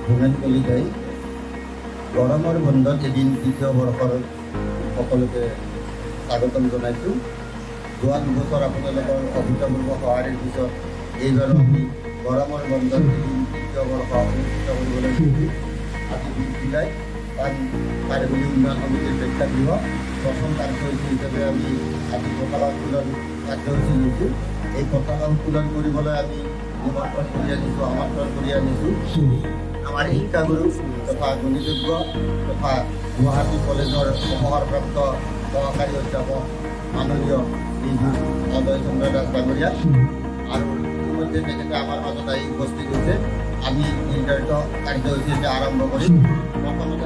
ভূমেন কলিতাই গৰমৰ বন্ধত এদিন তৃতীয় বৰ্ষৰ সকলোকে স্বাগতম জনাইছোঁ। যোৱা দুবছৰ আপোনালোকৰ অভূতপূৰ্ব সঁহাৰিৰ পিছত এইবাৰো আমি গৰমৰ বন্ধত এদিন তৃতীয় বৰ্ষ অনুষ্ঠিত কৰিবলৈ আজি 20 জুলাই কাৰিকৰী উন্নয়ন সমিতিৰ প্ৰেক্ষাগৃহ প্ৰথম কাৰ্যসূচী হিচাপে আমি আজি পতাকা উত্তোলন কাৰ্যসূচী লৈছোঁ। এই পতাকা উত্তোলন কৰিবলৈ আমি আমন্ত্ৰণ কৰি আনিছোঁ আমাৰ শিক্ষাগুৰু তথা গণিতজ্ঞ তথা গুৱাহাটী কলেজৰ অৱসৰপ্ৰাপ্ত সহকাৰী অধ্যাপক মাননীয় শ্ৰীযুত অজয় চন্দ্ৰ দাস ডাঙৰীয়া আৰু ইতিমধ্যে তেখেতে আমাৰ মাজত আহি উপস্থিত হৈছে। আমি নিৰ্ধাৰিত কাৰ্যসূচী আৰম্ভ কৰিম। প্ৰথমতে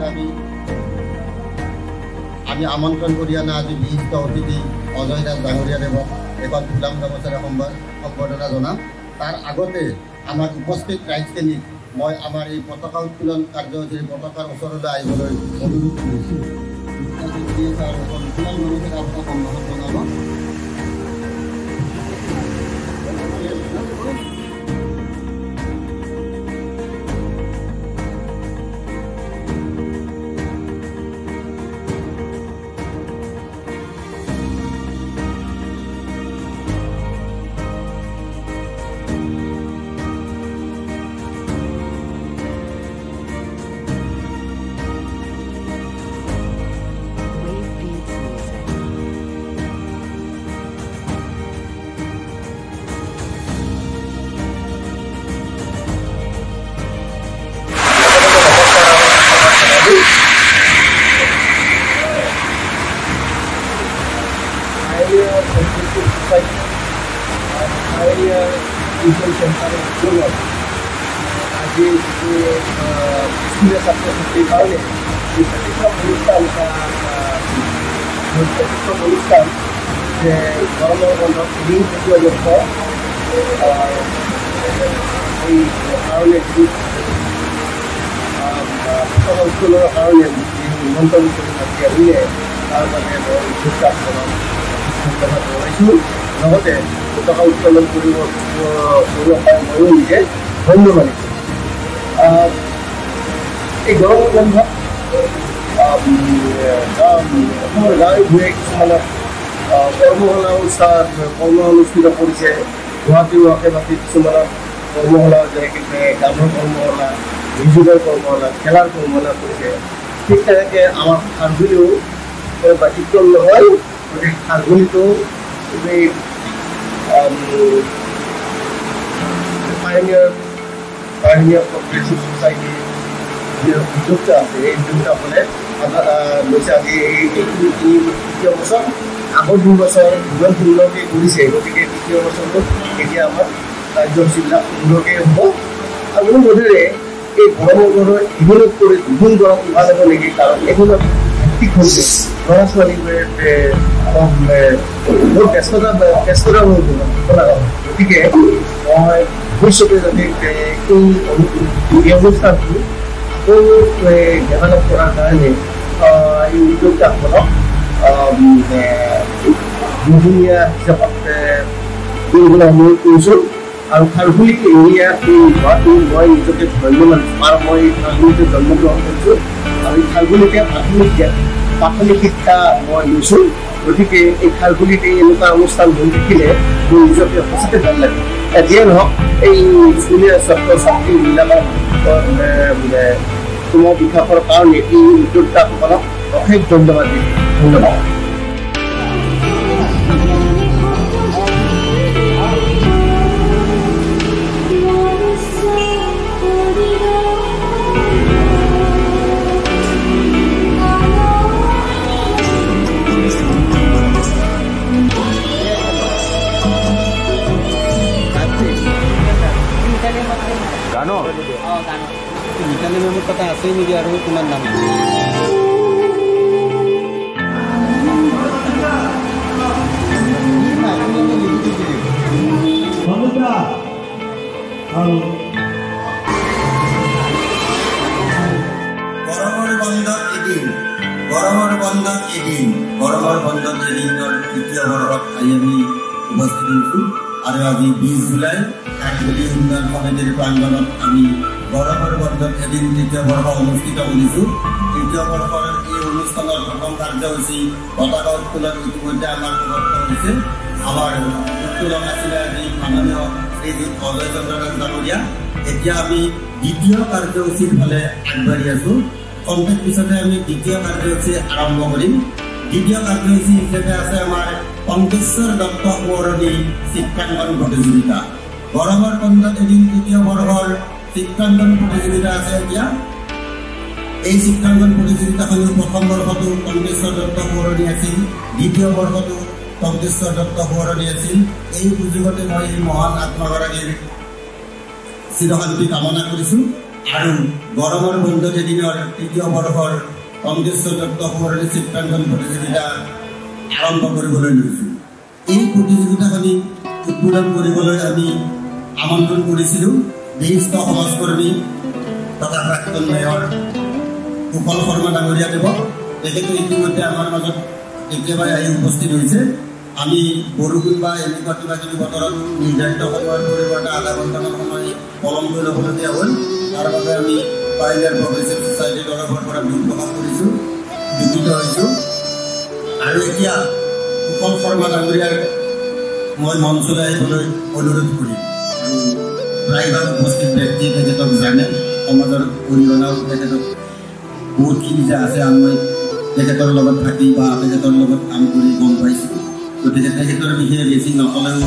আমি আমন্ত্ৰণ কৰি অনা আজি বিশিষ্ট অতিথি অজয় দাস ডাঙৰীয়াদেৱক এখন ফুলাম গামোচাৰে সম্বৰ্ধনা জনাম। তাৰ আগতে আমাৰ উপস্থিত ৰাইজখিনিক মই আমাৰ এই পতাকা উত্তোলন কাৰ্যসূচীৰ পতাকাৰ ওচৰলৈ আহিবলৈ অনুৰোধ কৰিছোঁ। ফুলাম গামোচাৰে আপোনাক সম্বোধন জনাব। আজি স্কুলীয়া ছাত্ৰ ছাত্ৰীৰ কাৰণে এই ব্যতিক্ৰম অনুষ্ঠান যে গৰমৰ বন্ধত এদিন তৃতীয় বৰ্ষ এই কাৰণে পতাকা উত্তোলনৰ কাৰণে নিমন্ত্ৰণ কৰি মাতি আহিলে তাৰ বাবে মই উদ্যোগ জনাইছোঁ। লগতে পতাকা উত্তোলন কৰিব ময়ো নিজে ধন্য মানিছোঁ। এই গৰমৰ বন্ধত অসমৰ গাঁৱে ভূঞে কিছুমানত কৰ্মশালা অনুষ্ঠিত কৰিছে। গুৱাহাটীৰ আশে পাশে কিছুমানত কৰ্মশালা যেনেকৈ গানৰ কৰ্মশালা, মিউজিকৰ কৰ্মশালা, খেলাৰ কৰ্মশালা কৰিছে। ঠিক তেনেকৈ আমাৰ খাৰঘূলিও ব্যতিক্ৰম নহয়। গতিকে খাৰঘূলিতো এই পাইনিয়াৰ কম্পিটিটিভ ছ'চাইটিৰ যি উদ্যোক্তা আছে এই উদ্যোক্তাসকলে লৈছে আজি এই তৃতীয় বছৰ। আগৰ 2 বছৰ ইমান সুন্দৰকৈ কৰিছে। গতিকে তৃতীয় বছৰটো এতিয়া আমাৰ কাৰ্যসূচীবিলাক সুন্দৰকৈ হ'ব। আৰু মোৰ বোধেৰে এই গৰমৰ বন্ধৰ ইভিনত কৰি দুগুণ গৰম ভাল হ'ব নেকি, কাৰণ এইখনত ভিত্তিক হৈছে ল'ৰা ছোৱালীবোৰে বহুত ব্যস্ততা গতিকে মই ভৱিষ্যতে যাতে এই অনুষ্ঠানটো আকৌ ডেভেলপ কৰাৰ কাৰণে এই উদ্যোক্তাসকলক দুজনীয়া হিচাপত কৰিবলৈ অনুৰোধ কৰিছোঁ। আৰু খাৰঘূলি এৰিয়া এই গুৱাহাটীৰ মই নিজকে ধন্য মানিছোঁ আৰু মই খাৰঘূলিতে জন্মগ্ৰহণ কৰিছোঁ আৰু এই খাৰঘূলিতে প্ৰাথমিক শিক্ষা মই লৈছোঁ। গতিকে এই খাৰঘূলিতে এনেকুৱা অনুষ্ঠান হৈ থাকিলে মোৰ নিজকে সঁচাকৈ ভাল লাগে। যিয়ে নহওক এই স্কুলীয়া ছাত্ৰ ছাত্ৰীবিলাকক তোমাৰ বিকাশৰ কাৰণে এই উদ্যোক্তাসকলক অশেষ ধন্যবাদ দিছোঁ। ধন্যবাদ। মিতালী মেমৰ কথা আছেই নেকি আৰু কিমান দাম? গৰমৰ বন্ধত এদিনৰ তৃতীয় বৰ্ষত আমি উপস্থিত হৈছোঁ আৰু আজি 20 জুলাই কাৰিকৰী উন্নয়ন সমিতিৰ প্ৰাংগণত আমি গৰমৰ বন্ধ বন্ধত এদিন তৃতীয় বৰ্ষ অনুষ্ঠিত কৰিছোঁ। তৃতীয় বৰ্ষৰ এই অনুষ্ঠানৰ প্ৰথম কাৰ্যসূচী পতাকা উত্তোলন ইতিমধ্যে আমাৰ সমাপ্ত হৈছে। আমাৰ উত্তোলন আছিলে আজি মাননীয় শ্ৰীযুত অজয় চন্দ্ৰ দাস ডাঙৰীয়া। এতিয়া আমি দ্বিতীয় কাৰ্যসূচীৰ ফালে আগবাঢ়ি আছোঁ। কণ্টেক্ট পিছতে আমি দ্বিতীয় কাৰ্যসূচী আৰম্ভ কৰিম। দ্বিতীয় কাৰ্যসূচী হিচাপে আছে আমাৰ কণ্ঠেশ্বৰ দত্ত সোঁৱৰণী চিত্ৰাংকন প্ৰতিযোগিতা। গৰমৰ বন্ধত এদিন তৃতীয় বৰ্ষৰ চিত্ৰাংকন প্ৰতিযোগিতা আছে। এতিয়া এই চিত্ৰাংকন প্ৰতিযোগিতাখনৰ প্ৰথম বৰ্ষটো কণ্ঠেশ্বৰ দত্ত সোঁৱৰণী আছিল, দ্বিতীয় বৰ্ষটো কণ্ঠেশ্বৰ দত্ত সোঁৱৰণী আছিল। এই সুযোগতে মই এই মহান আত্মাগৰাকীৰ চিৰশান্তি কামনা কৰিছোঁ আৰু গৰমৰ বন্ধত এদিনৰ তৃতীয় বৰ্ষৰ কণ্ঠেশ্বৰ দত্ত সোঁৱৰণী চিত্ৰাংকন প্ৰতিযোগিতা আৰম্ভ কৰিবলৈ লৈছোঁ। এই প্ৰতিযোগিতাখনি উদ্বোধন কৰিবলৈ আমি আমন্ত্ৰণ কৰিছিলোঁ বিশিষ্ট সমাজকৰ্মী তথা প্ৰাক্তন মেয়ৰ কুশল শৰ্মা ডাঙৰীয়া দেৱক। তেখেতে ইতিমধ্যে আমাৰ মাজত একেবাৰে আহি উপস্থিত হৈছে। আমি বৰষুণ বা এনেকুৱা কিবা কিবি বতৰত নিৰ্ধাৰিত সময়ৰ পৰিৱৰ্তে আধা ঘণ্টামান সময় পলমকৈ ল'বলগীয়া হ'ল। তাৰ বাবে আমি পাইলাৰ প্ৰগ্ৰেছিভ ছ'চাইটিৰ তৰফৰ পৰা দুখ প্ৰকাশ কৰিছোঁ, দুখিত হৈছোঁ। আৰু এতিয়া কুশল শৰ্মা ডাঙৰীয়াক মই মঞ্চলৈ আহিবলৈ অনুৰোধ কৰিম। আৰু প্ৰায়ভাগ উপস্থিত ব্যক্তিয়ে তেখেতক জানে, সমাজৰ অৰিহণাও তেখেতক বহুতখিনি যে আছে। মই তেখেতৰ লগত থাকি বা তেখেতৰ লগত কাম কৰি গম পাইছোঁ। গতিকে তেখেতৰ বিষয়ে বেছি নকলেও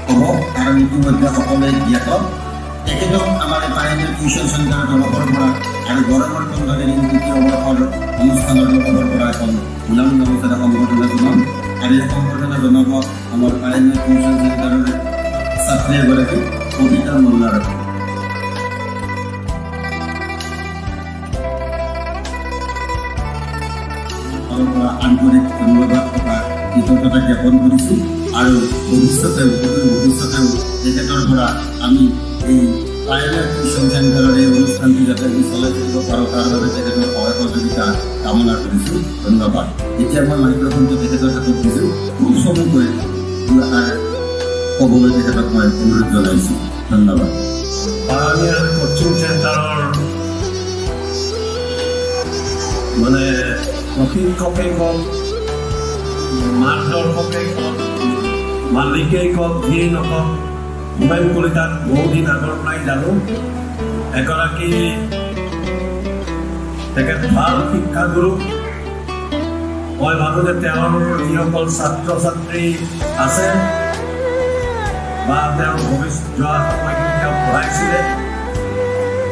হ'ব, কাৰণ ইতিমধ্যে সকলোৱে জ্ঞাত। তেখেতক আমাৰ পাইনিয়াৰ টিউশ্যন চেণ্টাৰৰ তৰফৰ পৰা আৰু গৰমৰ বন্ধত এদিন তৃতীয় বৰ্ষৰ অনুষ্ঠানৰ তৰফৰ পৰা এখন উলাম নমস্কাৰে সম্বৰ্ধনা জনাম। আৰু এই সম্বৰ্ধনা জনাব আমাৰ পাইনিয়াৰ টিউশ্যন চেণ্টাৰৰ ছাত্ৰী এগৰাকী কবিতা মোল্লাৰ। আন্তৰিক ধন্যবাদ তথা কৃতজ্ঞতা জ্ঞাপন কৰিছোঁ। আৰু ভৱিষ্যতেও তেখেতৰ পৰা আমি এই পাইলাৰ টিউশ্যন চেণ্টাৰৰ এই অনুষ্ঠানটি যাতে আমি চলাই থাকিব পাৰোঁ তাৰ বাবে তেখেতৰ সহায় সহযোগিতা কামনা কৰিছোঁ। ধন্যবাদ। এতিয়া মই মাইক্ৰফোনটো তেখেতৰ হাতত দিছোঁ। খুব চমুকৈ ক'বলৈ তেখেতক মই অনুৰোধ জনাইছোঁ। ধন্যবাদ। পাইলাৰ কোচিং চেণ্টাৰৰ মানে প্ৰশিক্ষকেই কওক, মাৰ্গদৰ্শকেই কওক, মালিকেই কওক, যিয়েই নকওক, হোমেন কলিতাক বহুদিন আগৰ পৰাই জানো। এগৰাকী তেখেত ভাল শিক্ষাগুৰু। মই ভাবোঁ যে তেওঁৰ যিসকল ছাত্ৰ ছাত্ৰী আছে বা তেওঁ ভৱিষ্যত যোৱা সময়খিনি তেওঁ পঢ়াইছিলে,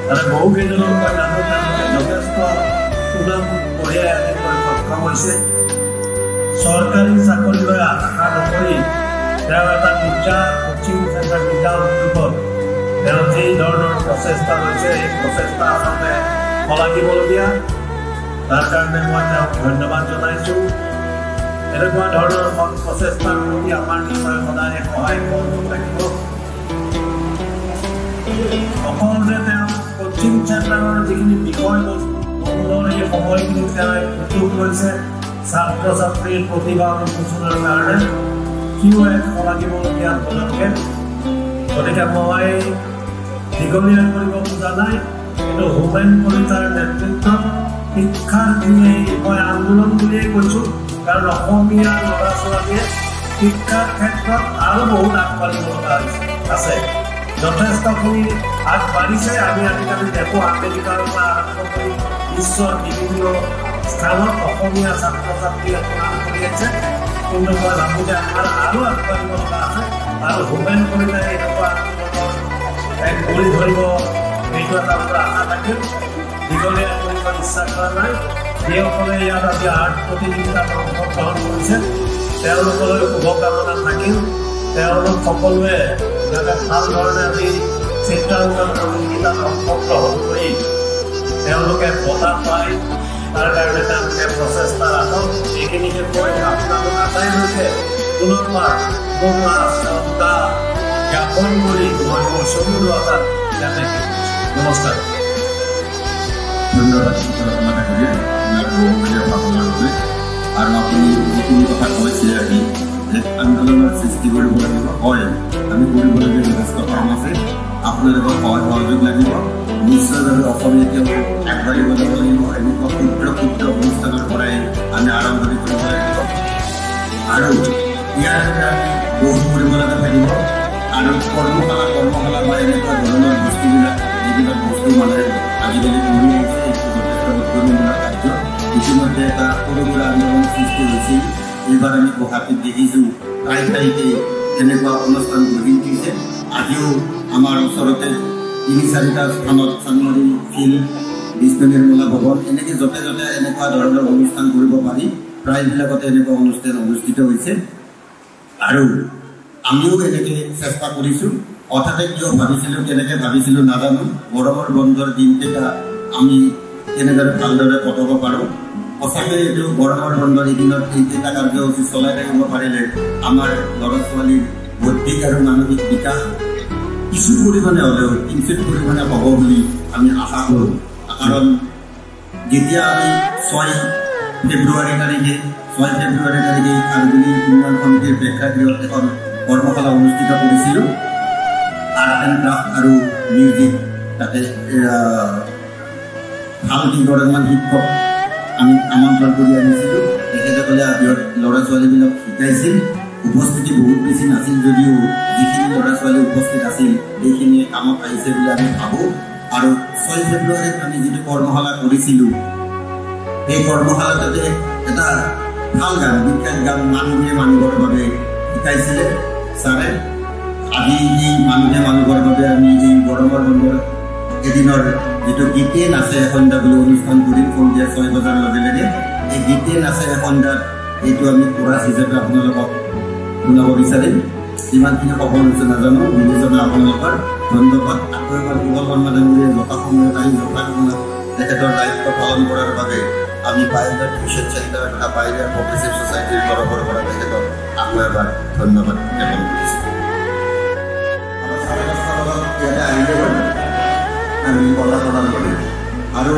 তাৰে বহুকেইজনক মই জানো তেওঁলোকে যথেষ্ট সুনাম কঢ়িয়াই আনিবলৈ সক্ষম হৈছে। চৰকাৰী চাকৰিলৈ আশা নকৰি তেওঁ এটা নিজা কোচিং চেণ্টাৰ, নিজা উদ্যোগত তেওঁ যি ধৰণৰ প্ৰচেষ্টা লৈছে, এই প্ৰচেষ্টা আচলতে শলাগিবলগীয়া। তাৰ কাৰণে মই তেওঁক ধন্যবাদ জনাইছোঁ। এনেকুৱা ধৰণৰ প্ৰচেষ্টাৰ প্ৰতি আমাৰ নিশ্চয় সদায় সহায় কৰিব লাগিব। অকল যে তেওঁ কোচিং চেণ্টাৰৰ যিখিনি বিষয়বস্তু এই সময়খিনিত তেওঁ সুযোগ লৈছে ছাত্ৰ ছাত্ৰীৰ প্ৰতিভা উন্মোচনৰ কাৰণে, সিও এক শলাগিবলগীয়া পদক্ষেপ। গতিকে মই দীঘলীয়া কৰিব খোজা নাই, কিন্তু হোমেন কলিতাৰ নেতৃত্বত শিক্ষাৰ মই আন্দোলন বুলিয়েই কৈছোঁ, কাৰণ অসমীয়া ল'ৰা ছোৱালীয়ে শিক্ষাৰ ক্ষেত্ৰত আৰু বহুত আগবাঢ়িব লগা আছে। যথেষ্টখিনি আগবাঢ়িছে। আমি আজিকালি দেখোঁ আমেৰিকাৰ পৰা আৰম্ভ কৰি বিশ্বৰ বিভিন্ন স্থানত অসমীয়া ছাত্ৰ ছাত্ৰীয়ে কাম কৰি আছে। কিন্তু মই ভাবোঁ যে আমাৰ আৰু আগবাঢ়িব লগা আছে। আৰু হোমেন কলিতাই এনেকুৱা এক গুৰি ধৰিব, সেইটো এটা মোৰ আশা থাকিল। দীঘলীয়া কৰিব ইচ্ছা কৰা নাই। যিসকলে ইয়াত আজি আৰ্ট প্ৰতিযোগিতাত অংশগ্ৰহণ কৰিছে তেওঁলোকলৈ শুভকামনা থাকিল। তেওঁলোক সকলোৱে যাতে ভাল ধৰণে আজি চিত্ৰাংকন প্ৰতিযোগিতাত অংশগ্ৰহণ কৰি তেওঁলোকে বঁটা পায়, তাৰ কাৰণে তেওঁলোকে প্ৰচেষ্টা ৰাখক। এইখিনিকে কৈ আপোনালোক আটাইলৈকে পুনৰবাৰ জ্ঞাপন কৰি মই মোৰ চমু আশাত ইয়াতে নমস্কাৰ। ধন্যবাদ আৰু আপুনি যিখিনি কথা কৈছে আজি এক আন্দোলনৰ সৃষ্টি কৰিব লাগিব। হয়, আমি কৰিবলগীয়া যথেষ্ট কাম আছে। আপোনালোকৰ সহায় সহযোগ লাগিব নিশ্চয়ভাৱে অসমীয়া তেওঁ আগবাঢ়িব যাব লাগিব এনেকুৱা ক্ষুদ্ৰ ক্ষুদ্ৰ অনুষ্ঠানৰ পৰাই আমি আৰম্ভণি কৰিব লাগিব আৰু ইয়াৰ আমি বহু কৰিব লগা থাকিব আৰু কৰ্মশালা বা এনেকুৱা ধৰণৰ বস্তুবিলাক যিবিলাক বস্তু মানুহে আজিকালি কৰি আহিছে এইটো যথেষ্ট উদ্যমীমূলক কাৰ্য ইতিমধ্যে এটা সৰু সুৰা আন্দোলন সৃষ্টি হৈছিল এইবাৰ আমি গুৱাহাটীত দেখিছোঁ প্ৰায় ঠাইতে এনেকুৱা অনুষ্ঠান গঢ়ি উঠিছে আজিও আমাৰ ওচৰতে ৩-৪টা স্থানত চানমাৰী ফিল্ড বিষ্ণু নিৰ্মলা ভৱন এনেকৈ য'তে য'তে এনেকুৱা ধৰণৰ অনুষ্ঠান কৰিব পাৰি প্ৰায়বিলাকতে এনেকুৱা অনুষ্ঠান অনুষ্ঠিত হৈছে আৰু আমিও এনেকৈ চেষ্টা কৰিছোঁ হঠাতে কিয় ভাবিছিলোঁ কেনেকৈ ভাবিছিলোঁ নাজানো গৰমৰ বন্ধৰ দিনকেইটা আমি কেনেদৰে ভালদৰে কটাব পাৰোঁ সঁচাকৈ এইটো গৰমৰ বন্ধৰ এইদিনত এইকেইটা কাৰ্যসূচী চলাই থাকিব পাৰিলে আমাৰ ল'ৰা ছোৱালীৰ বৌদ্ধিক আৰু মানসিক বিকাশ কিছু পৰিমাণে হ'লেও কিঞ্চিত পৰিমাণে হ'ব বুলি আমি আশা কৰোঁ কাৰণ যেতিয়া আমি 6 ফেব্ৰুৱাৰী তাৰিখে খাৰগুলি উন্নয়ন সমিতিৰ প্ৰেক্ষাগৃহত এখন কৰ্মশালা অনুষ্ঠিত কৰিছিলোঁ আৰ্ট এণ্ড ক্ৰাফ্ট আৰু মিউজিক তাতে ভাল কেইগৰাকীমান শিক্ষক আমি আমন্ত্ৰণ কৰি আনিছিলোঁ তেখেতসকলে ল'ৰা ছোৱালীবিলাক শিকাইছিল উপস্থিতি বহুত বেছি নাছিল যদিও যিখিনি ল'ৰা ছোৱালী উপস্থিত আছিল সেইখিনিয়ে কামত আহিছে বুলি আমি ভাবোঁ আৰু 6 ফেব্ৰুৱাৰীত আমি যিটো কৰ্মশালা কৰিছিলোঁ সেই কৰ্মশালাতে এটা ভাল গান বিখ্যাত গান মানুহে মানুহৰ বাবে শিকাইছিলে ছাৰে আজি এই মানুহে মানুহৰ বাবে আমি এই গৰমৰ বন্ধৰ এদিনৰ যিটো গীতে নাচে সন্ধ্যা বুলি অনুষ্ঠান কৰিম সন্ধিয়া 6 বজাৰ লগে লগে এই গীতে নাচে সন্ধ্যাত এইটো আমি কোৰাছ হিচাপে আপোনালোকক শুনাব বিচাৰিম যিমানখিনি সফল হৈছে নাজানো বিবেচনা আপোনালোকৰ ধন্যবাদ আকৌ এবাৰ কুশল শৰ্মা ডাঙৰীয়ে যথাসময়ত আহি যথাসময়ত তেখেতৰ দায়িত্ব পালন কৰাৰ বাবে আমি বাহিৰা টিউশ্যন চেণ্টাৰ তথা বাহিৰা প্ৰগ্ৰেছিভ ছ'চাইটিৰ তৰফৰ পৰা তেখেতক আকৌ এবাৰ ধন্যবাদ জ্ঞাপন কৰিছোঁ ইয়াতে আহিলে আমি কথা প্ৰদান কৰিম আৰু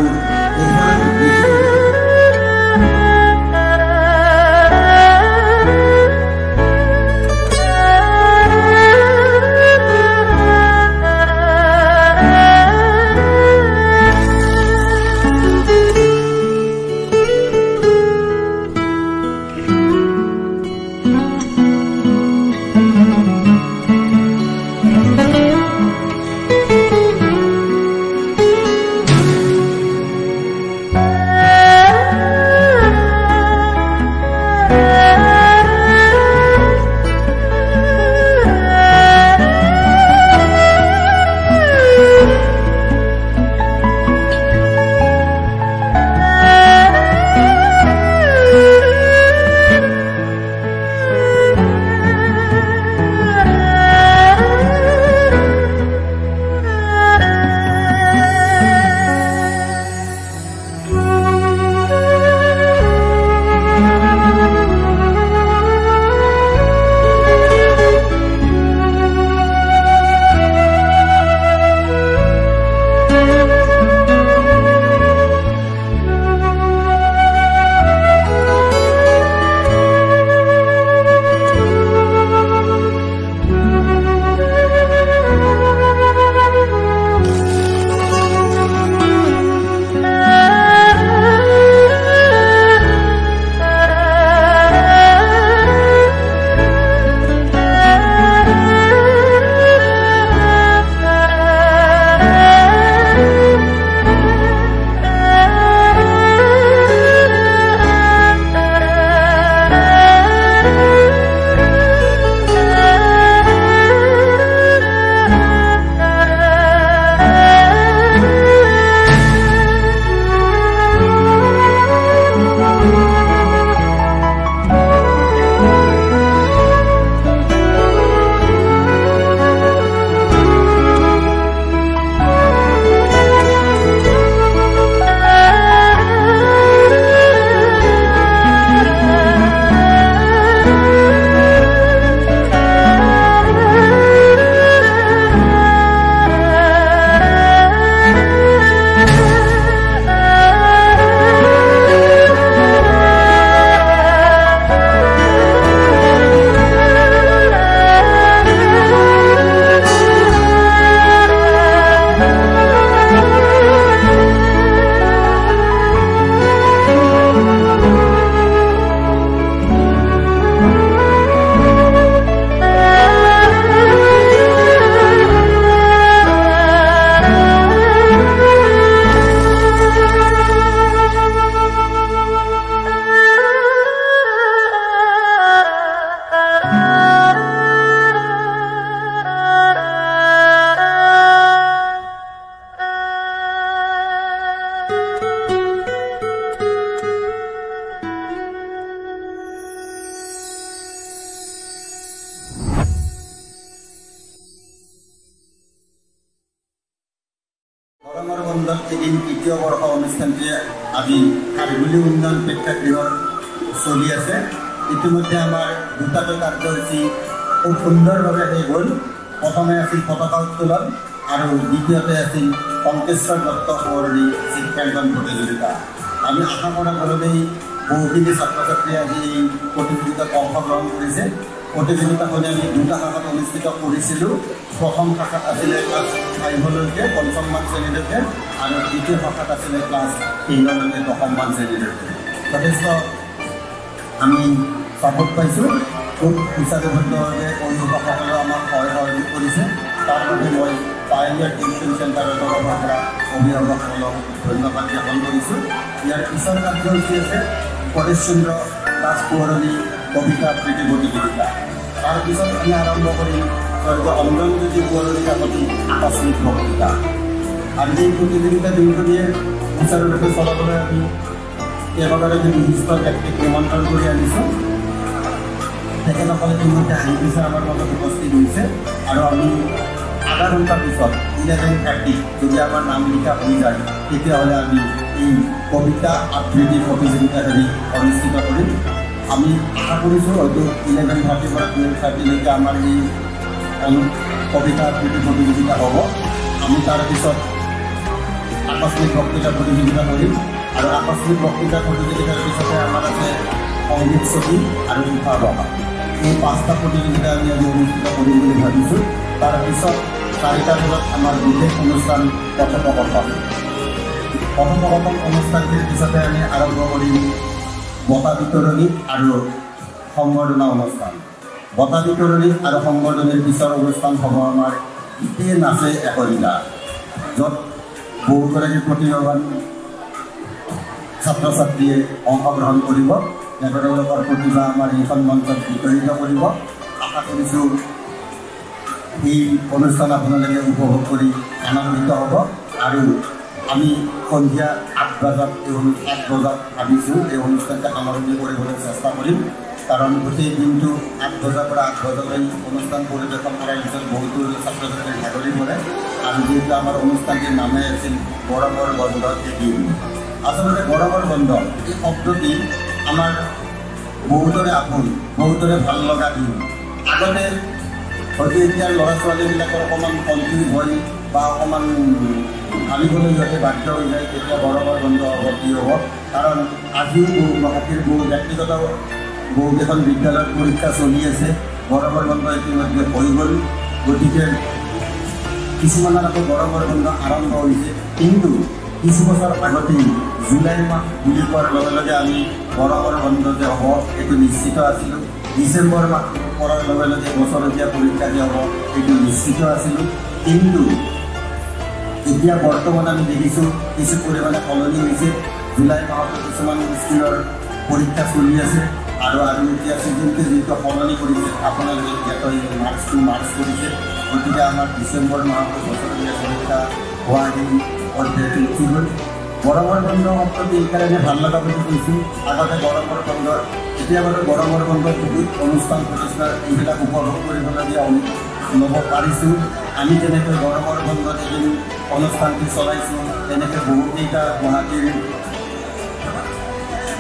তৃতীয় বৰ্ষ অনুষ্ঠানটি আজি খাৰগুলি উন্নয়ন প্ৰেক্ষাগৃহৰ চলি আছে। ইতিমধ্যে আমাৰ দুটাকৈ কাৰ্যসূচী খুব সুন্দৰভাৱে শেষ হ'ল। প্ৰথমে আছিল পতাকা উত্তোলন আৰু দ্বিতীয়তে আছিল কণ্ঠেশ্বৰ দত্ত সোঁৱৰণী চিত্ৰাংকন প্ৰতিযোগিতা। আমি আশা কৰাৰ ধৰণেই বহুখিনি ছাত্ৰ ছাত্ৰীয়ে আজি এই প্ৰতিযোগিতাত অংশগ্ৰহণ কৰিছে। প্ৰতিযোগিতাখনে আমি দুটা শাখাত অনুষ্ঠিত কৰিছিলোঁ। প্ৰথম শাখাত আছিলে ক্লাছ 5লৈকে 5মান শ্ৰেণীলৈকে আৰু দ্বিতীয় শাখাত আছিলে ক্লাছ 10লৈকে 10মান শ্ৰেণীলৈকে। যথেষ্ট আমি ছাপোৰ্ট পাইছোঁ। খুব সুচাৰুবদ্ধভাৱে অভিভাৱকসকলেও আমাক সহযোগ কৰিছে। তাৰ বাবে মই পাইনিয়াৰ টিউশ্যন চেণ্টাৰৰ তৰফৰ পৰা অভিভাৱকসকলক ধন্যবাদ জ্ঞাপন কৰিছোঁ। ইয়াৰ পিছৰ কাৰ্যসূচী আছে পৰেশচন্দ্ৰ দাস সোঁৱৰণী কবিতা আবৃত্তি প্ৰতিযোগিতা। তাৰপিছত আমি আৰম্ভ কৰিম স্বৰ্গীয় অঞ্জনজ্যোতি সোঁৱৰণী কাকতি আকস্মিক বক্তৃতা। আৰু এই প্ৰতিযোগিতা দিনটোৱে সুচাৰুৰূপে চলাবলৈ আমি কেইবাগৰাকী বিশিষ্ট ব্যক্তিক নিমন্ত্ৰণ কৰি আনিছোঁ। তেখেতসকলে ইতিমধ্যে আহি পিছে আমাৰ মাজত উপস্থিত হৈছে আৰু আমি আধা ঘণ্টাৰ পিছত 11:30 যদি আমাৰ নাম লিখা হৈ যায় তেতিয়াহ'লে আমি এই কবিতা আবৃত্তি প্ৰতিযোগিতাখিনি অনুষ্ঠিত কৰিম। আমি আশা কৰিছোঁ হয়তো 11:30 পৰা 12:30লৈকে আমাৰ এই কবিতা আবৃত্তি প্ৰতিযোগিতা হ'ব। আমি তাৰপিছত আকস্মিক বক্তৃতা প্ৰতিযোগিতা কৰিম আৰু আকস্মিক বক্তৃতা প্ৰতিযোগিতাৰ পিছতে আমাৰ আছে সংগীত ছবি আৰু মুখা বহা। এই 5টা প্ৰতিযোগিতা আমি আজি অনুষ্ঠিত কৰিম বুলি ভাবিছোঁ। তাৰপিছত 4টা বজাত আমাৰ বিশেষ অনুষ্ঠান কথোপকথন। কথোপকথন অনুষ্ঠানটিৰ পিছতে আমি আৰম্ভ কৰিম বঁটা বিতৰণী আৰু সম্বৰ্ধনা অনুষ্ঠান। বঁটা বিতৰণী আৰু সম্বৰ্ধনীৰ পিছৰ অনুষ্ঠান হ'ব আমাৰ গীতে নাচে একৰিলা, য'ত বহুগৰাকী প্ৰতিভাৱান ছাত্ৰ ছাত্ৰীয়ে অংশগ্ৰহণ কৰিব। তেওঁলোকৰ প্ৰতিভা আমাৰ এইখন মঞ্চত বিতৰিত কৰিব। আশা কৰিছোঁ এই অনুষ্ঠান আপোনালোকে উপভোগ কৰি আনন্দিত হ'ব। আৰু আমি সন্ধিয়া 8 বজাত ভাবিছোঁ এই অনুষ্ঠানটো সামৰণি কৰিবলৈ চেষ্টা কৰিম। কাৰণ গোটেই দিনটো 8 বজাৰ পৰা 8 বজালৈ অনুষ্ঠান পৰিৱেশন কৰাৰ পিছত বহুতো ছাত্ৰ ছাত্ৰী ভাগৰি পৰে। আৰু যিহেতু আমাৰ অনুষ্ঠানটিৰ নামে আছিল গৰমৰ বন্ধ এদিন। আচলতে গৰমৰ বন্ধ এই শব্দটি আমাৰ বহুতৰে আপোন, বহুতৰে ভাল লগা দিন। আগতে হয়তো এতিয়া ল'ৰা ছোৱালীবিলাকৰ অকণমান কনফিউজ হয় বা অকণমান ভাবিবলৈ সিহঁতে বাধ্য হৈ যায় তেতিয়া গৰমৰ বন্ধ হ'ব কি হ'ব। কাৰণ আজিও গুৱাহাটীৰ ব্যক্তিগত বহুকেইখন বিদ্যালয়ত পৰীক্ষা চলি আছে। গৰমৰ বন্ধ ইতিমধ্যে হৈ গ'ল। গতিকে কিছুমানৰ আকৌ গৰমৰ বন্ধ আৰম্ভ হৈছে। কিন্তু কিছু বছৰ আগতেই জুলাই মাহ বুলি কোৱাৰ লগে লগে আমি গৰমৰ বন্ধ যে হ'ব এইটো নিশ্চিত আছিলোঁ। ডিচেম্বৰ মাহ পৰাৰ লগে লগে বছৰতীয়া পৰীক্ষা যে হ'ব এইটো নিশ্চিত আছিলোঁ। কিন্তু এতিয়া বৰ্তমান আমি দেখিছোঁ কিছু পৰিমাণে সলনি হৈছে। জুলাই মাহতো কিছুমান স্কুলৰ পৰীক্ষা চলি আছে আৰু এতিয়া চিজনটো যিটো সলনি কৰিছে আপোনালোকে ইয়াতে মাৰ্চ টু মাৰ্চ কৰিছে। গতিকে আমাৰ ডিচেম্বৰ মাহতো বছৰতীয়া পৰীক্ষা হোৱা দিন অধ্যায়টো উঠি গ'ল। গৰমৰ বন্ধ শব্দটো এইকাৰণে ভাল লগা বুলি কৈছোঁ। আগতে গৰমৰ বন্ধ এতিয়া বাৰু গৰমৰ বন্ধত বহুত অনুষ্ঠান প্ৰতিষ্ঠান এইবিলাক উপভোগ কৰিবলগীয়া ল'ব পাৰিছোঁ। আমি যেনেকৈ গৰমৰ বন্ধত এদিন অনুষ্ঠানটি চলাইছোঁ তেনেকৈ বহুকেইটা গুৱাহাটীৰ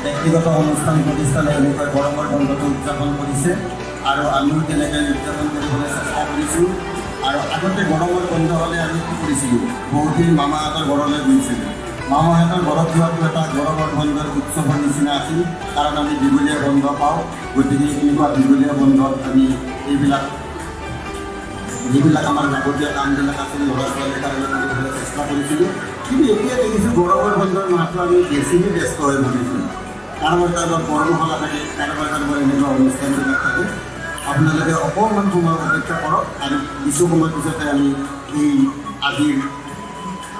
ব্যক্তিগত অনুষ্ঠান প্ৰতিষ্ঠানে এনেকৈ গৰমৰ বন্ধটো উদযাপন কৰিছে আৰু আমিও তেনেকৈ উদযাপন কৰিবলৈ চেষ্টা কৰিছোঁ। আৰু আগতে গৰমৰ বন্ধ হ'লে আমি কি কৰিছিলোঁ, বহুতদিন মামাহঁতৰ ঘৰলৈ গৈছিলোঁ। মামাহঁতৰ ঘৰত যোৱাটো এটা গৰমৰ বন্ধৰ উৎসৱৰ নিচিনা আছিল। কাৰণ আমি দীঘলীয়া বন্ধ পাওঁ। গতিকে এনেকুৱা দীঘলীয়া বন্ধত আমি যিবিলাক আমাৰ লাগতীয়া কামবিলাক আছিল ল'ৰা ছোৱালীৰ কাৰণে কৰিবলৈ চেষ্টা কৰিছিলোঁ। কিন্তু এতিয়া দেখিছোঁ গৰমৰ বন্ধৰ মাহটো আমি বেছিকৈ ব্যস্ত হৈ পৰিছোঁ। কাৰোবাৰ কৰ্মশালা থাকে, কাৰোবাৰ এনেকুৱা অনুষ্ঠানবিলাক থাকে। আপোনালোকে অকণমান সময় অপেক্ষা কৰক আৰু কিছু সময় পিছতে আমি এই আজিৰ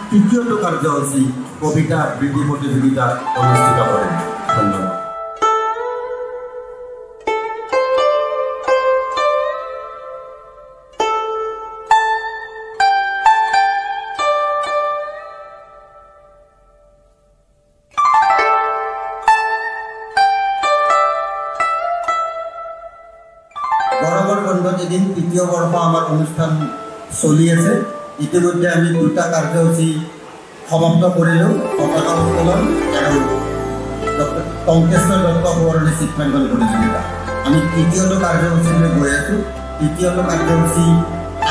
তৃতীয়টো কাৰ্যসূচী কবিতা আবৃত্তি প্ৰতিযোগিতা অনুষ্ঠিত কৰিম। ধন্যবাদ। গৰমৰ বন্ধত এদিন তৃতীয় বৰ্ষ আমাৰ অনুষ্ঠান চলি আছে। ইতিমধ্যে আমি দুটা কাৰ্যসূচী সমাপ্ত কৰিলোঁ পতাকা উত্তোলন আৰু ডক্টৰ টংকেশ্বৰ দত্ত সোঁৱৰণী চিত্ৰাংকন প্ৰতিযোগিতা। আমি তৃতীয়টো কাৰ্যসূচীলৈ গৈ আছোঁ। তৃতীয়টো কাৰ্যসূচী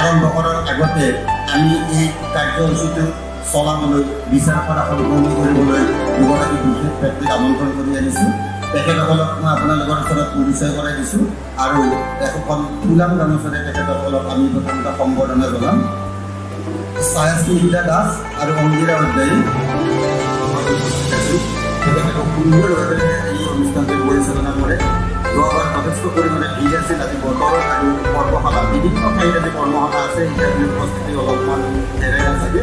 আৰম্ভ কৰাৰ আগতে আমি এই কাৰ্যসূচীটো চলাবলৈ বিচাৰপৰা সম্পূৰ্ণ কৰিবলৈ দুগৰাকী বিশেষ ব্যক্তিক আমন্ত্ৰণ কৰি আনিছোঁ। তেখেতসকলক মই আপোনালোকৰ ওচৰত পৰিচয় কৰাই দিছোঁ আৰু একোখন ফুলাম গামোচাৰে তেখেতসকলক আমি প্ৰথমতে সম্বৰ্ধনা জনাম। ছায়াস্মিতা দাস আৰু অংগীৰা অধ্যায়ী তেখেতক সুন্দৰভাৱে এই অনুষ্ঠানটো পৰিচালনা কৰে। যোৱাবাৰ যথেষ্ট পৰিমাণে ভিৰ আছিল। আজি বতৰ আৰু কৰ্মশালা বিভিন্ন ঠাইত আজি কৰ্মশালা আছে। এতিয়া উপস্থিতি অলপমান হেৰাই নাথাকে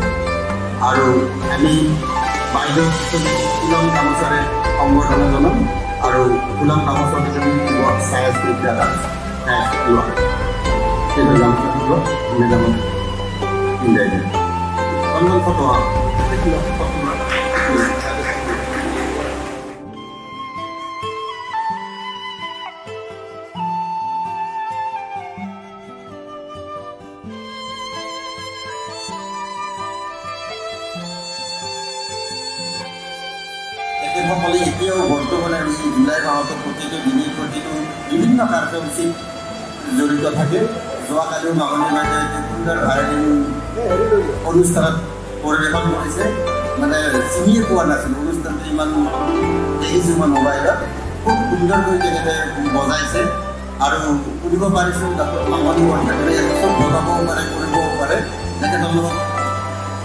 আৰু আমি বাইদেউ ফুলাম গামোচাৰে সম্বৰ্ধনা জনাম আৰু ফুলাম গামোচা ছায়াস্মিতা দাস গামোচাটো মেডামক পিন্ধাই দিয়ে সন্মান ফটো তেখেতসকলে এতিয়াও বৰ্তমানে আমি জুলাই মাহতো প্ৰতিটো দিনেই প্ৰতিটো বিভিন্ন কাৰ্যসূচীত জড়িত থাকে। যোৱাকালিও মামণি বাইদেৱে সুন্দৰ ভায়লিন অনুষ্ঠানত পৰিৱেশন কৰিছে। মানে চিনিয়ে পোৱা নাছিলোঁ অনুষ্ঠানটো, ইমান দেখিছোঁ মই মোবাইলত। খুব সুন্দৰকৈ তেখেতে বজাইছে আৰু শুনিব পাৰিছোঁ ডক্টৰ মামণি বৰঠাকুৰে চব বজাবও পাৰে, কৰিবও পাৰে।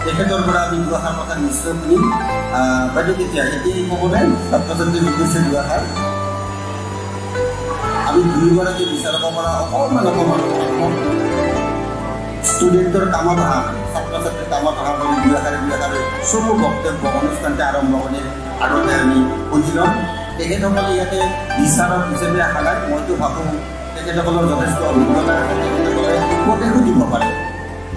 তেখেতৰ পৰা আমি দুআষাৰ কথা নিশ্চয় শুনিম। বাইদেউ কেতিয়া এতিয়াই ক'ব নাই ছাত্ৰ ছাত্ৰীৰ উদ্দেশ্যে দুআষাৰ। আমি দুয়োগৰাকী বিচাৰকৰ পৰা অকণমান ষ্টুডেণ্টৰ কামত অহা ছাত্ৰ ছাত্ৰীৰ কামত অহা কৰি দুআষাৰে চমু বক্তব্য অনুষ্ঠানটো আৰম্ভ কৰি আগতে আমি শুনি ল'ম। তেখেতসকলে ইয়াতে বিচাৰক হিচাপে অহা নাই। মইতো ভাবোঁ তেখেতসকলৰ যথেষ্ট অভিজ্ঞতা আছে, তেখেতসকলে উপদেশো দিব পাৰে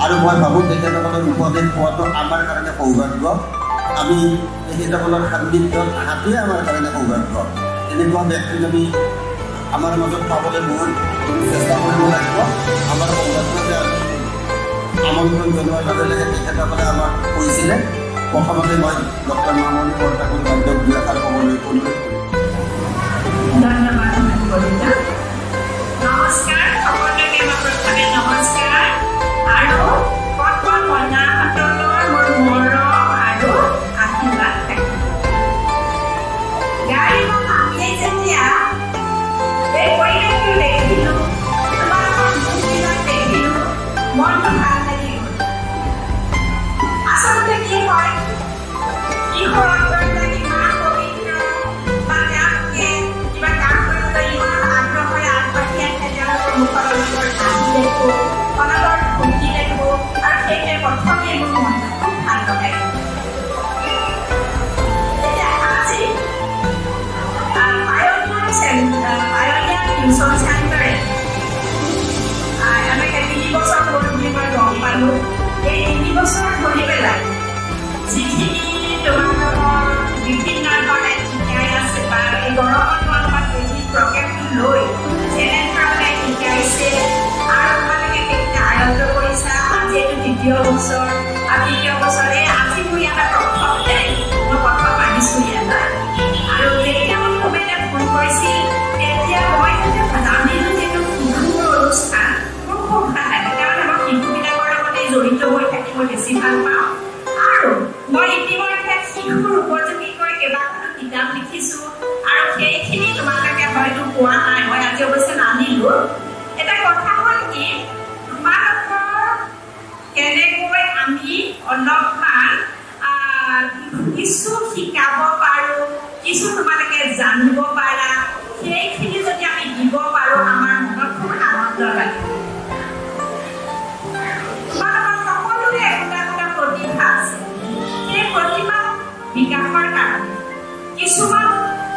আৰু মই ভাবোঁ তেখেতসকলৰ উপদেশ পোৱাটো আমাৰ কাৰণে সৌভাগ্য। আমি তেখেতসকলৰ সান্নিধ্যত অহাটোৱে আমাৰ কাৰণে সৌভাগ্য। এনেকুৱা ব্যক্তিক আমি আমাৰ মাজত পাবলৈ বহুত চেষ্টা কৰিব লাগিব। আমাৰ সৌভাগ্য যে আমি আমন্ত্ৰণ জনোৱাৰ লগে লগে তেখেতসকলে আমাক কৈছিলে। প্ৰথমতে মই ডক্টৰ মামণি বৰঠাকুৰ বাইদেউক দুআষাৰ ক'বলৈ অনুৰোধ কৰিম। ধন্যবাদ কলিতা। নমস্কাৰ সকলোকে, মই প্ৰথমে নমস্কাৰ আৰু কণ মইনাহঁতলৈ মোৰ মৰম আৰু আশীৰ্বাদ থাকিল। গাড়ীখন আমি যেতিয়া এই পৰিৱেশটো দেখিলোঁ, তোমালোকৰ মুখবিলাক দেখিলোঁ, মনটো ভাল লাগি গ'ল। আচলতে কি হয়, কিশোৰ অন্তৰবিলাক ইমান পবিত্ৰ বা তেওঁলোকে কিবা কাম কৰিবলৈ ইমান আগ্ৰহেৰে আগবাঢ়ি আহে। তেওঁলোকৰ মুখত অনবৰ হাঁহি দেখোঁ, অনবৰ ফূৰ্তি দেখোঁ আৰু সেইটোৱে প্ৰথমে মোৰ মনটো খুব ভাল লগাই। এতিয়া আজি পায়নীয়া টিউচন চেণ্টাৰে এনেকৈ 3 বছৰ হ'ল বুলি মই গম পালোঁ। এই 3 বছৰ ধৰি পেলাই যিখিনি তোমালোকৰ বিভিন্ন ধৰণে শিকাই আছে বা এই গৰমৰ বন্ধত এই প্ৰগ্ৰেমটো লৈ যেনেধৰণে শিকাইছে আৰু তোমালোকে কেতিয়া আয়ত্ত কৰিছা। আজি এইটো 3য় বছৰ আৰু 3য় বছৰে আজি মোৰ ইয়াতে প্ৰথমতে মই প্ৰথম আহিছোঁ ইয়াতে। আৰু যেতিয়া মোক কোনোবাই ফোন কৰিছিল তেতিয়া মই জানিলোঁ যে এইটো শিশুৰ অনুষ্ঠান। মোৰ খুব ভাল লাগে, কাৰণ মই শিশুবিলাকৰ লগতে জড়িত হৈ থাকি মই বেছি ভাল পাওঁ। আৰু মই ইতিমধ্যে শিশুৰ উপযোগীকৈ কেইবাখনো কিতাপ লিখিছোঁ আৰু সেইখিনি তোমালোকে হয়তো পোৱা নাই। মই আজি অৱশ্যে নানিলোঁ। এটা কথা হ'ল কি, তোমালোকৰ কেনেকৈ আমি অলপমান কিছু শিকাব পাৰোঁ, কিছু তোমালোকে জানিব পাৰা, সেইখিনি যদি আমি দিব পাৰোঁ আমাৰ মনত খুব আনন্দ লাগে। তোমালোকৰ সকলোৰে একোটা একোটা প্ৰতিভা আছে। সেই প্ৰতিভা বিকাশৰ কাৰণে কিছুমান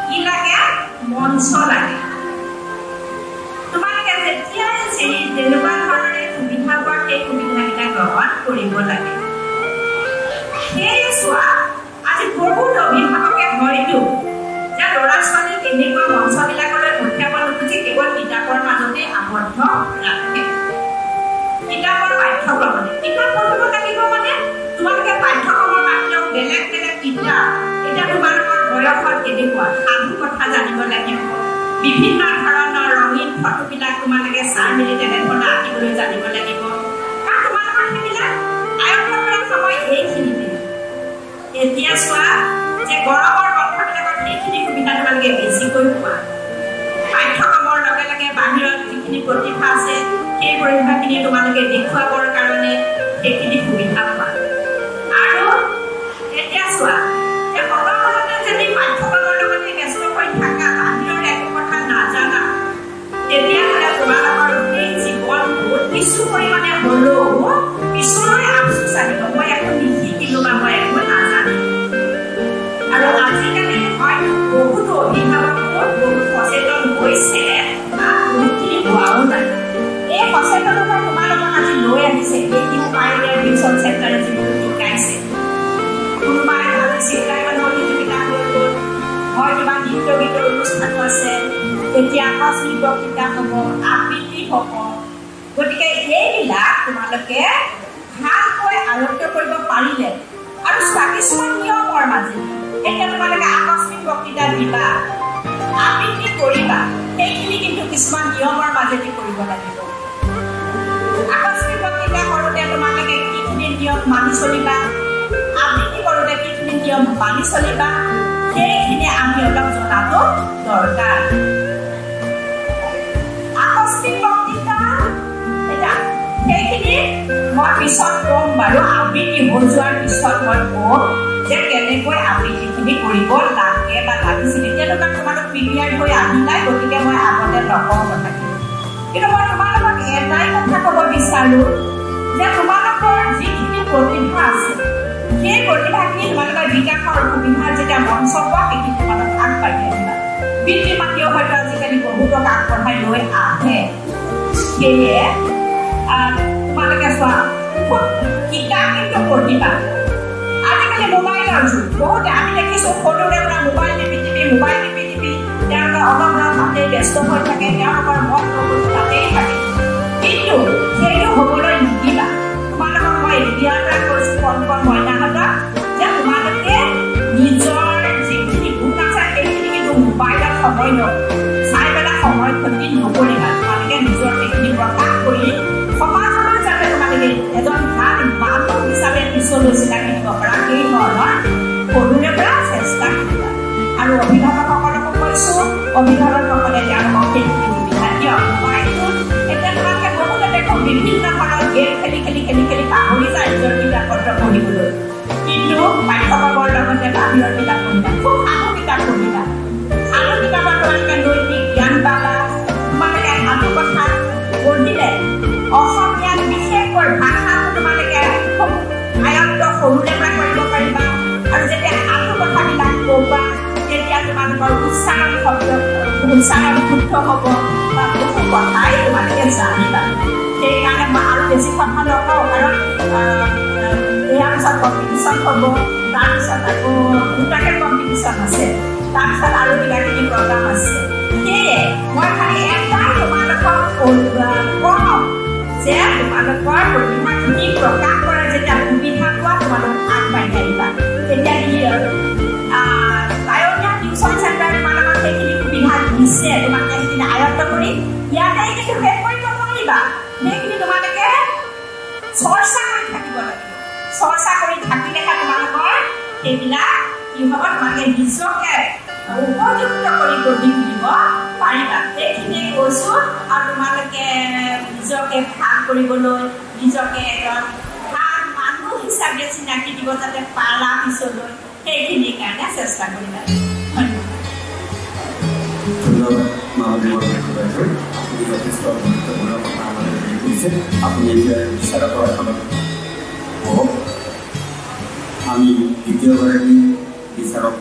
কি লাগে, মঞ্চ লাগে। তোমালোকে যেতিয়াই যেনেকুৱা ধৰণে সুবিধা পোৱা সেই সুবিধাকেইটা গ্ৰহণ কৰিব লাগে। সেয়ে চোৱা, আজি বহুত অভিভাৱকে হয়তো যে ল'ৰা ছোৱালী কেনেকুৱা মঞ্চবিলাকলৈ পঠিয়াব নোখোজে, কেৱল কিতাপৰ মাজতে আবদ্ধ ৰাখে। কিতাপৰ পাঠ্যক্ৰমতে কিতাপ পঢ়িব লাগিব মানে তোমালোকে পাঠ্যক্ৰমৰ বাহিৰেও বেলেগ বয়সত কেনেকুৱা সাধু কথা জানিব লাগিব বিভিন্ন ধৰণৰ ৰঙীন ফটোবিলাক তোমালোকে চাই মেলি তেনেধৰণে আঁকিবলৈ জানিব লাগিব কাৰণ তোমালোকৰ সেইবিলাক আয়ত্ত কৰা সময় এইখিনিতে এতিয়া চোৱা যে গৰমৰ বন্ধবিলাকত সেইখিনি সুবিধা তোমালোকে বেছিকৈ পোৱা পাঠ্যক্ৰমৰ লগে লগে বাহিৰত যিখিনি প্ৰতিভা আছে সেই প্ৰতিভাখিনি তোমালোকে দেখুৱাবৰ কাৰণে সেইখিনি সুবিধা পোৱা আৰু এতিয়া চোৱা যে সদায় যদি পাঠ্যক্ৰমৰ লগতে ব্যস্ত হৈ থাকা বাহিৰৰ একো কথা নাজানা তেতিয়াহ'লে তোমালোকৰ গোটেই জীৱনটো কিছু পৰিমাণে হ'লেও পিছলৈ আফচোচ আহিব মই একো নিশিকিলোঁ বা মই একো নাজানিলোঁ আৰু আজিকালি হয়তো বহুতো অভিভাৱক বহুত সচেতন হৈছে বহুতখিনি হোৱাও নাই এই সচেতনতা তোমালোকক আজি লৈ আহিছে এই মোবাইলে টিউচন চেণ্টাৰে যিবোৰ শিকাইছে কোনোবাই আজি চিলাই প্ৰতিযোগিতা হৈ গ'ল হয়তো বা নৃত্য গীতৰ অনুষ্ঠানো আছে এতিয়া আকস্মিক বক্তৃতা হ'ব আবৃত্তি হ'ব গতিকে এইবিলাক তোমালোকে ভালকৈ আয়ত্ত কৰিব পাৰিলে আৰু কিছুমান নিয়মৰ মাজেদি এতিয়া তোমালোকে আকস্মিক বক্তৃতা দিবা আবৃত্তি কৰিবা সেইখিনি কিন্তু কিছুমান নিয়মৰ মাজেদি কৰিব লাগিব আকস্মিক বক্তৃতা কৰোঁতে তোমালোকে কিখিনি নিয়ম মানি চলিবা আবৃত্তি কৰোঁতে কিখিনি নিয়ম মানি চলিবা সেইখিনি আমি অলপ জনাটো দৰকাৰ আকস্মিক বক্তৃতা এটা সেইখিনি মই পিছত ক'ম বাৰু আবৃত্তি হৈ যোৱাৰ পিছত মই ক'ম যে কেনেকৈ আবৃত্তিখিনি কৰিব লাগে বা লাগিছিল এতিয়ালৈকে তোমালোক প্ৰিপেয়াৰ হৈ আহি নাই গতিকে মই আগতে নকওঁ কথাখিনি কিন্তু মই তোমালোকক এটাই কথা ক'ব বিচাৰোঁ যে তোমালোকৰ যিখিনি প্ৰতিভা আছে সেই প্ৰতিভাখিনি তোমালোকৰ বিকাশৰ সুবিধাৰ যেতিয়া মঞ্চ পোৱা সেইখিনি তোমালোক আগবাঢ়ি আহিবা পিতৃ মাতৃও হয়তো আজিকালি বহুতক আগবঢ়াই লৈ আহে সেয়ে তোমালোকে চোৱা খুব কিতাপ কিন্তু পঢ়িবা আজিকালি মোবাইলৰ যুগ বহুতে আমি দেখিছোঁ সৰুৰে পৰা মোবাইল টিপি তেওঁলোকে অনবৰত তাতে ব্যস্ত হৈ থাকে তেওঁলোকৰ মন মগজু তাতেই থাকে কিন্তু সেইটো হ'বলৈ নিদিবা তোমালোকক মই এতিয়াৰ পৰা কৈছোঁ কণ মইনাহঁতক যে তোমালোকে নিজৰ যিখিনি গুণ আছে সেইখিনি কিন্তু মোবাইলত সময় চাই পেলাই সময় ক্ষতি নকৰিবা তোমালোকে নিজৰ সেইখিনি প্ৰকাশ কৰি সমাজলৈ যাতে তোমালোকে এজন ভাল মানুহ হিচাপে পিছলৈ চিনাকি দিব পৰা সেই ধৰণৰ সৰুৰে পৰা চেষ্টা কৰিবা আৰু অভিভাৱকসকলকো কৈছোঁ অভিভাৱকসকলে তেওঁলোকক সেইখিনি সুবিধা দিয়ক মোবাইলটোত এতিয়া তোমালোকে বহুতে দেখোঁ বিভিন্ন ধৰণৰ গেম খেলি পাহৰি যায় নিজৰ কিতাপ পত্ৰ পঢ়িবলৈ কিন্তু পাঠ্যক্ৰমৰ লগতে বাহিৰৰ কিতাপ পঢ়িবা খুব সাধু কিতাপ পঢ়িবা সাধু কিতাপত তোমালোকে নৈতিক জ্ঞান পাবা তোমালোকে সাধু কথা পঢ়িলে অসমীয়াত বিশেষকৈ ভাষাটো তোমালোকে খুব আয়ত্ত সৰুৰে পৰা কৰিব পাৰিবা আৰু যেতিয়া সাধু কথাবিলাক ক'বা তেতিয়া তোমালোকৰ উচ্চাৰণ শুদ্ধ হ'ব বা বহু কথাই তোমালোকে জানিবা সেইকাৰণে মই আৰু বেছি কথা নকওঁ কাৰণ ইয়াৰ পিছত কম্পিটিশ্যন হ'ব তাৰপিছত আকৌ দুটাকে কম্পিটিশ্যন আছে তাৰপিছত আৰু কিবাকিবি প্ৰগ্ৰাম আছে সেয়ে মই খালি এটাই তোমালোকক ক'ম যে তোমালোকৰ প্ৰতিভাখিনি প্ৰকাশ কৰাৰ যেতিয়া সুবিধা পোৱা তোমালোক আগবাঢ়ি আহিবা তেতিয়া টিউচন চেণ্টাৰ তোমালোকৰ সেইখিনি সুবিধা দিছে তোমালোকে সেইখিনি আয়ত্ত কৰি ইয়াতে কিন্তু শেষ কৰিব নোৱাৰিবা সেইখিনি তোমালোকে চৰ্চা কৰি থাকিব লাগিব চৰ্চা কৰি থাকিলেহে তোমালোকৰ সেইবিলাক কি হ'ব তোমালোকে নিজকে উপযুক্ত কৰি গঢ়ি তুলিব পাৰিবা সেইখিনিয়ে কৈছোঁ আৰু তোমালোকে নিজকে ভাল কৰিবলৈ নিজকে এজন ভাল মানুহ হিচাপে চিনাকি দিব যাতে পাৰা পিছলৈ সেইখিনিৰ কাৰণে চেষ্টা কৰিবা আপুনি এতিয়া বিচাৰকৰ এখনত কওক আমি দ্বিতীয়গৰাকী বিচাৰক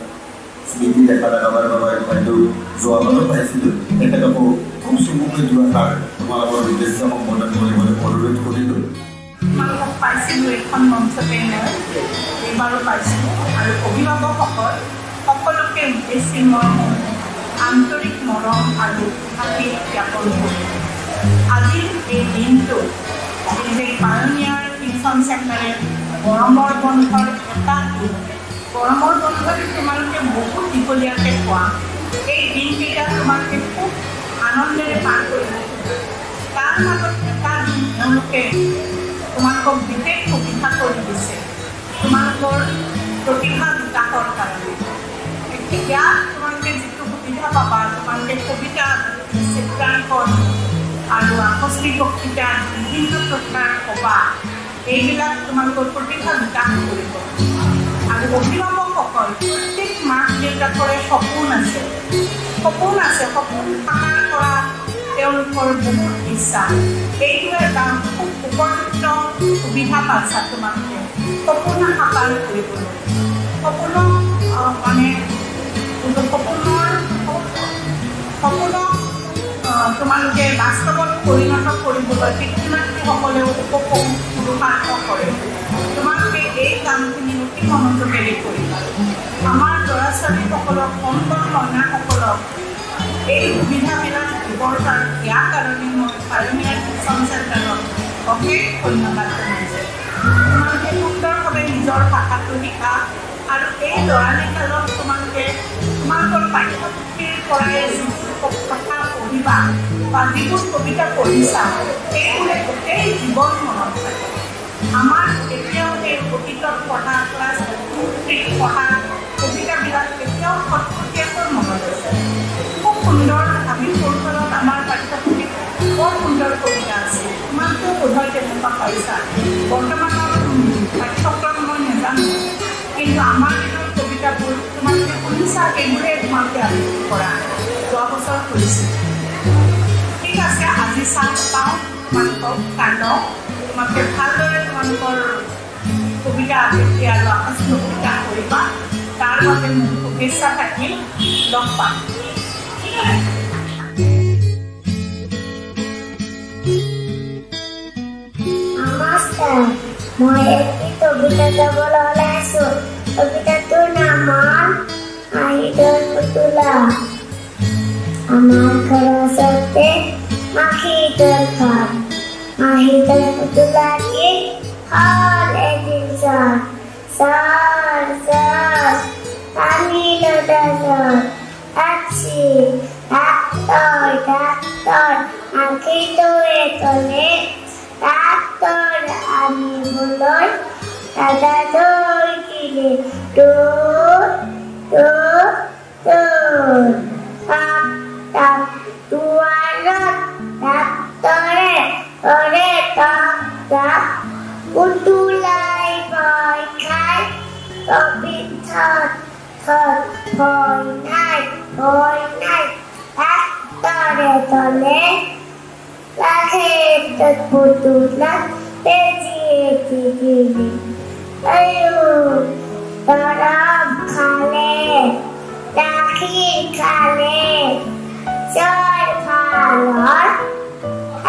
স্মৃতি দেখা লগাবাৰ বাবে বাইদেউ যোৱাবাৰো পাইছিলোঁ তেখেতকো খুব চমুকৈ দুআষাৰ তোমালোকৰ উদ্দেশ্য সম্বোধন কৰিবলৈ অনুৰোধ কৰিলোঁ তোমালোকক পাইছিলোঁ এখন মঞ্চতে মই এইবাৰো পাইছিলোঁ আৰু অভিভাৱকসকল সকলোকে উদ্দেশ্যি মই আন্তৰিক মৰম আৰু আশীষ জ্ঞাপন কৰোঁ আজিৰ এই দিনটো এই যে পায়োনিয়াৰ টিউচন চেণ্টাৰে গৰমৰ বন্ধৰ এটা দিন গৰমৰ বন্ধত তোমালোকে বহুত দীঘলীয়াকৈ খোৱা এই দিনকেইটা তোমালোকে খুব আনন্দেৰে পাৰ কৰিব। তাৰ মাজত এটা দিন তেওঁলোকে তোমালোকক বিশেষ সুবিধা কৰি দিছে তোমালোকৰ প্ৰতিভা বিকাশৰ কাৰণে। এতিয়া তোমালোকে যিটো সুবিধা পাবা, তোমালোকে কবিতা, চিত্ৰাংকন আৰু আকস্মিক বক্তৃতা বিভিন্ন প্ৰকাৰ ক'বা, এইবিলাক তোমালোকৰ প্ৰতিভা বিকাশ কৰিব। আৰু অভিভাৱকসকল প্ৰত্যেক মাক দেউতাকৰে সপোন আছে, সপোন সাকাৰ কৰা তেওঁলোকৰ বহুত ইচ্ছা। এইটো এটা খুব উপযুক্ত সুবিধা পাইছা তোমালোকে সপোন সাকাৰ কৰিবলৈ। সপোনক তোমালোকে বাস্তৱত পৰিণত কৰিবলৈ পিতৃ মাতৃসকলেও পুৰুষাৰ্থ কৰে। তোমালোকে এই কামখিনি অতি মনোযোগেৰে কৰিবা। আমাৰ ল'ৰা ছোৱালীসকলক কণ কন্যাসকলক এই সুবিধাবিলাক দিবৰ ইয়াৰ কাৰণে মই পাইনিয়াৰ টিউচন চেণ্টাৰক অশেষ ধন্যবাদ জনাইছোঁ। তোমালোকে সুন্দৰভাৱে নিজৰ ভাষাটো শিকা আৰু এই ল'ৰালি কালত তোমালোকে তোমালোকৰ পাঠ্যপুথিৰ পৰাই যিবোৰ কথা পঢ়িবা বা যিবোৰ কবিতা পঢ়িছা সেইবোৰে গোটেই জীৱন মনত থাকে। আমাৰ এতিয়াও সেই অতীতত পঢ়া ক্লাছ 2-3 পঢ়া কবিতাবিলাক এতিয়াও খটখটীয়াকৈ মনত আছে। খুব সুন্দৰ, আমি সৰুকালত আমাৰ পাঠ্যপুথিত বৰ সুন্দৰ কবিতা আছে। তোমালোকেও বোধহয় তেনেকুৱা পাইছা। বৰ্তমানৰ পাঠ্যক্ৰম মই নাজানো, কিন্তু আমাৰ দিনৰ কবিতাবোৰ তোমালোকে শুনিছা, সেইবোৰে তোমালোকে আলোচনা কৰা যোৱা বছৰ কৰিছিল। ঠিক আছে, আজি চাহ পাওঁ তোমালোকক কাণ্ড তোমালোকে ভালদৰে তোমালোকৰ কবিতা আবৃত্তি আৰু আকস্মিক কবিতা কৰিবা। তাৰ বাবে মোৰ শুভেচ্ছা থাকিল। লগ পাম। নমস্কাৰ, মই এটি কবিতা গাবলৈ ওলাইছোঁ। কবিতাটোৰ নাম হ'ল আহিদৰ পুতলা। আমাৰ ঘৰৰ ওচৰতে মাখিদৰ ঘৰ। আহিদৰ পুতলাটি হ'ল এদিন পানী লদা ডাক্তৰ আঁকিটোৱে তলে ডাক্তৰ আনিবলৈ দাদা দৌৰিলে দুৱাৰত ডাক্তৰে কৰে তাক পুতুলাই ভয় খাই কবিতাত ভয় নাই ডাক্তৰে তলে ৰাখে পুতুলাত পেঁচিয়ে দিলে দৰব খালে গাখীৰ খালে জ্বৰ ভালৰ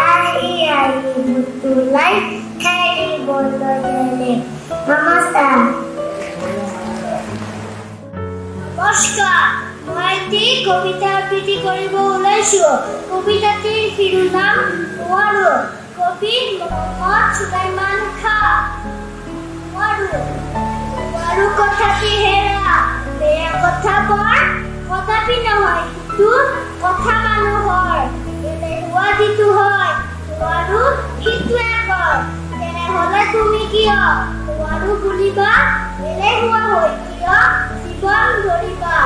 আহি পুতুলাই খেলিবলৈ গ'লে। নমস্কাৰ। নমস্কাৰ, মই এটি কবিতা আবৃত্তি কৰিব ওলাইছোঁ। কবিতাটিৰ শিৰোনাম নোৱাৰো। কবি মহম্মদ সুলাইমান খাঁ। নোৱাৰো কথাটি হেৰা, বেয়া কথা বৰ কদাপি নহয়, কিন্তু কথা মানুহৰ এলেহুৱা যিটো হয় নোৱাৰো সিটোৱে কয়। তেনেহ'লে তুমি কিয় নোৱাৰো বুলিবা? এলেহুৱা হৈ কিয় জীৱন ধৰিবা?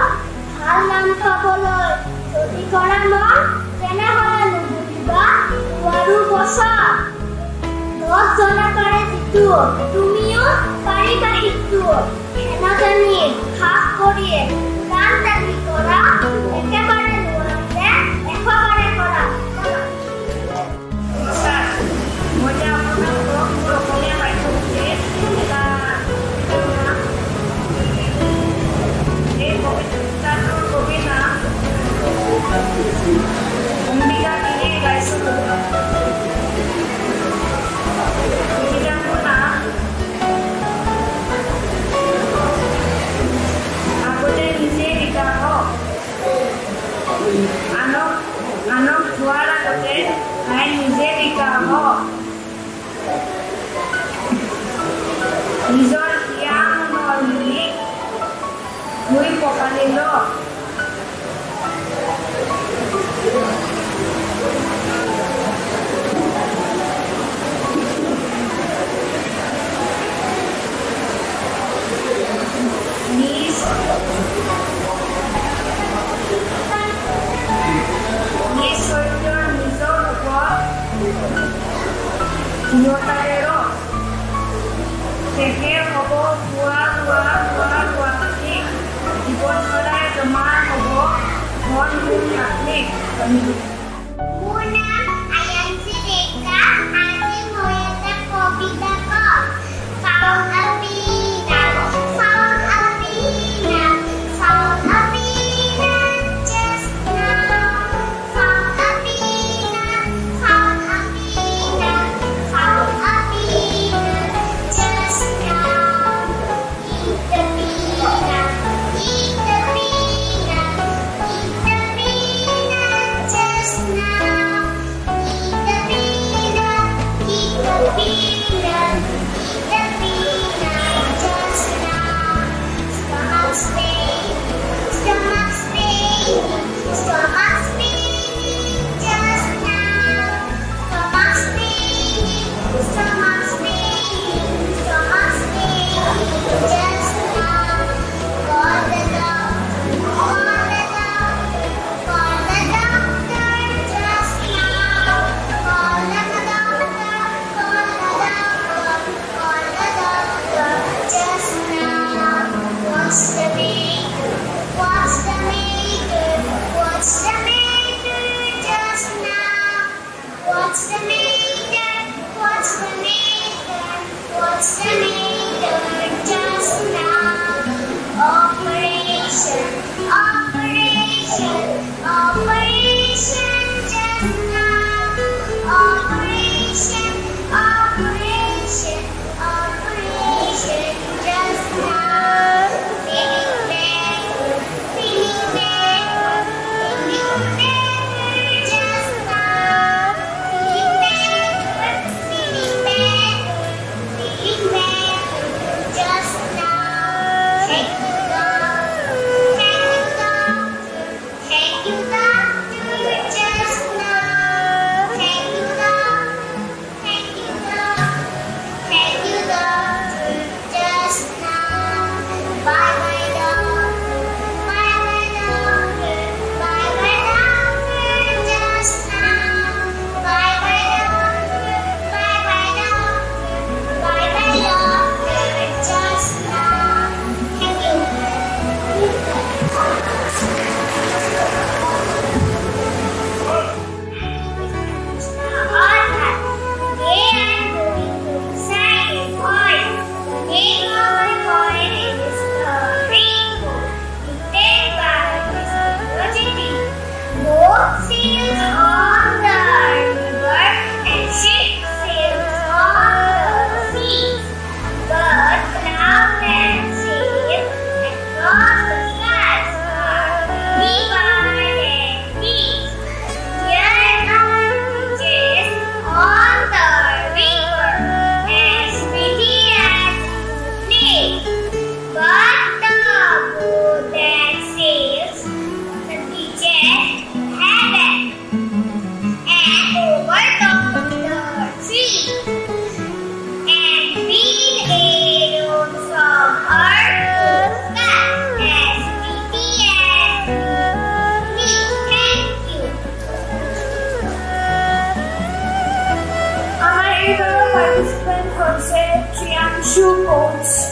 ভাল নাম পাবলৈ যদি কৰা মন, তেনেহ'লে নুবুজিবা নোৱাৰো বছৰ। 10 জনে পাৰে যিটো, তুমিও পাৰিবা সিটো। সেনাজানি সাহ কৰি গান দাবী কৰা, একেবাৰে নোৱাৰিলে 100 বাৰে কৰা। মই যে আপোনালোকক মোৰ অসমীয়া পাঠ্যপুথিৰ এটা এই কবিতাটোৰ কবি নাম অম্বিকা গিৰিয়ে গাইছিলোঁ। কবিতাটোৰ নাম আগতে নিজে লিখা হওক, আনক যোৱাৰ আগতে তাই নিজে লিখা হওক। নিজৰ ক্ৰিয়া মনৰ মিলি দুই পানী ল participant হৈছে Trianshu Coates.